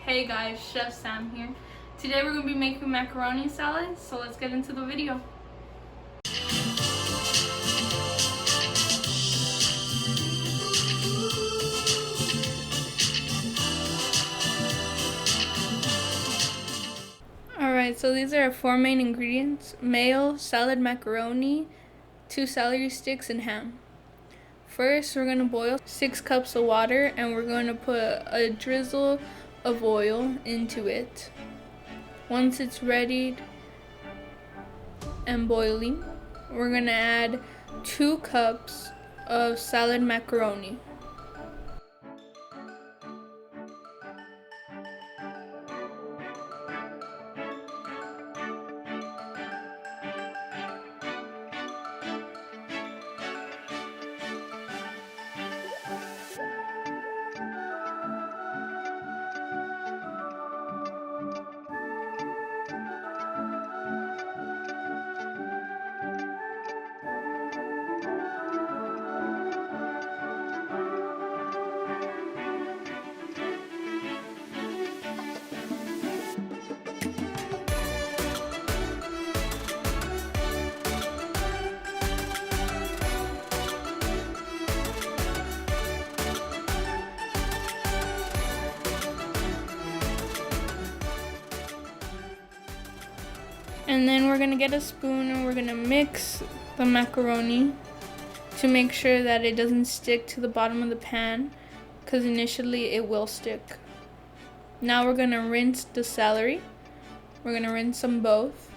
Hey guys, Chef Sam here. Today we're going to be making macaroni salad, so let's get into the video. Alright, so these are our 4 main ingredients: mayo, salad macaroni, 2 celery sticks, and ham. First, we're going to boil 6 cups of water and we're going to put a drizzle of oil into it. Once it's ready and boiling, we're going to add 2 cups of salad macaroni. And then we're gonna get a spoon and we're gonna mix the macaroni to make sure that it doesn't stick to the bottom of the pan, because initially it will stick. Now we're gonna rinse the celery. We're gonna rinse them both.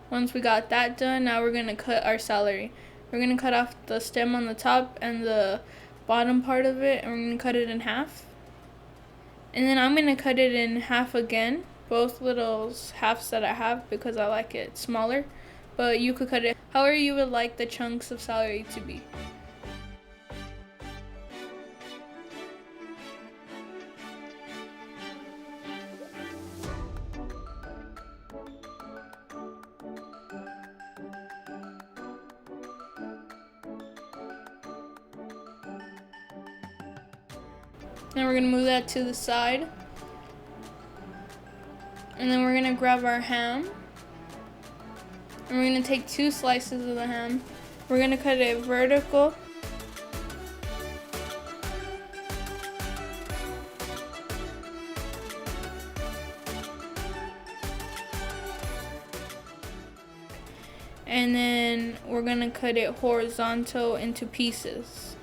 Once we got that done, now we're gonna cut our celery. We're gonna cut off the stem on the top and the bottom part of it, and we're gonna cut it in half. And then I'm going to cut it in half again, both little halves that I have, because I like it smaller. But you could cut it however you would like the chunks of celery to be. Now we're going to move that to the side. And then we're going to grab our ham. And we're going to take 2 slices of the ham. We're going to cut it vertical. And then we're going to cut it horizontal into pieces.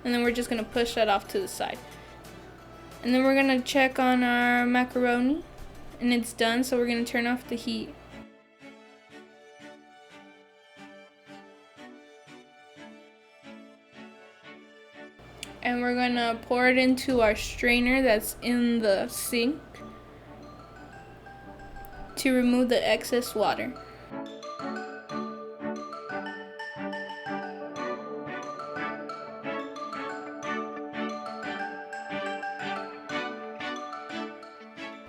And then we're just going to push that off to the side. And then we're going to check on our macaroni. And it's done, so we're going to turn off the heat. And we're going to pour it into our strainer that's in the sink to remove the excess water.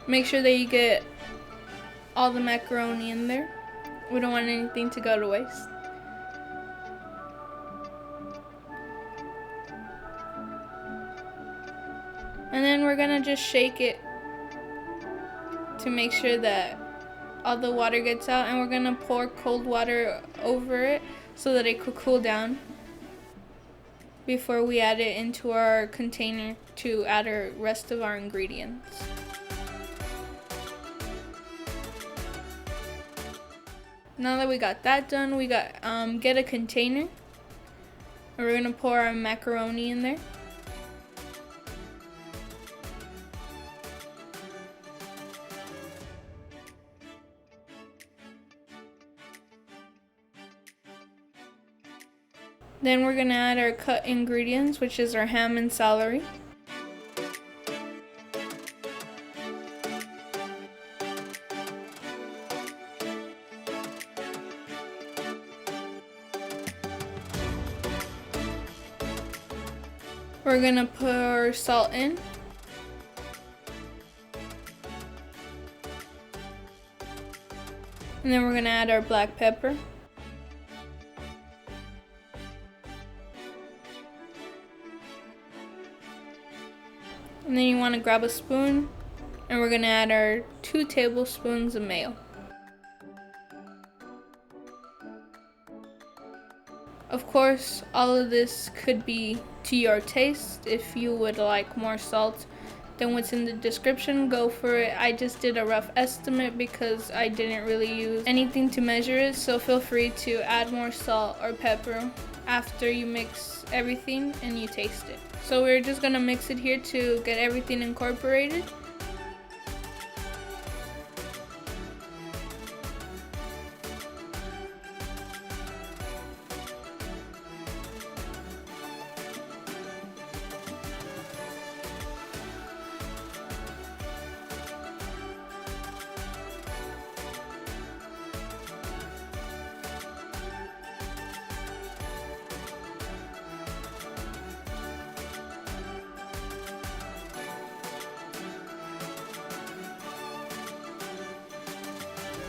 Make sure that you get all the macaroni in there. We don't want anything to go to waste. And then we're gonna just shake it to make sure that all the water gets out, and we're gonna pour cold water over it so that it could cool down before we add it into our container to add our rest of our ingredients. Now that we got that done, we got get a container, and we're gonna pour our macaroni in there. Then we're gonna add our cut ingredients, which is our ham and celery. We're gonna put our salt in. And then we're gonna add our black pepper. And then you wanna grab a spoon, and we're gonna add our 2 tablespoons of mayo. Of course, all of this could be to your taste. If you would like more salt than what's in the description, go for it. I just did a rough estimate because I didn't really use anything to measure it, so feel free to add more salt or pepper after you mix everything and you taste it. So we're just gonna mix it here to get everything incorporated.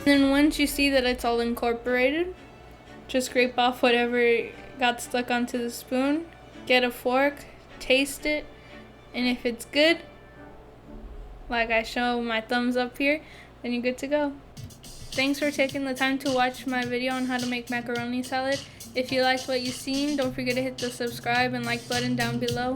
Then once you see that it's all incorporated, just scrape off whatever got stuck onto the spoon, get a fork, taste it, and if it's good, like I show my thumbs up here, then you're good to go. Thanks for taking the time to watch my video on how to make macaroni salad. If you liked what you've seen, don't forget to hit the subscribe and like button down below.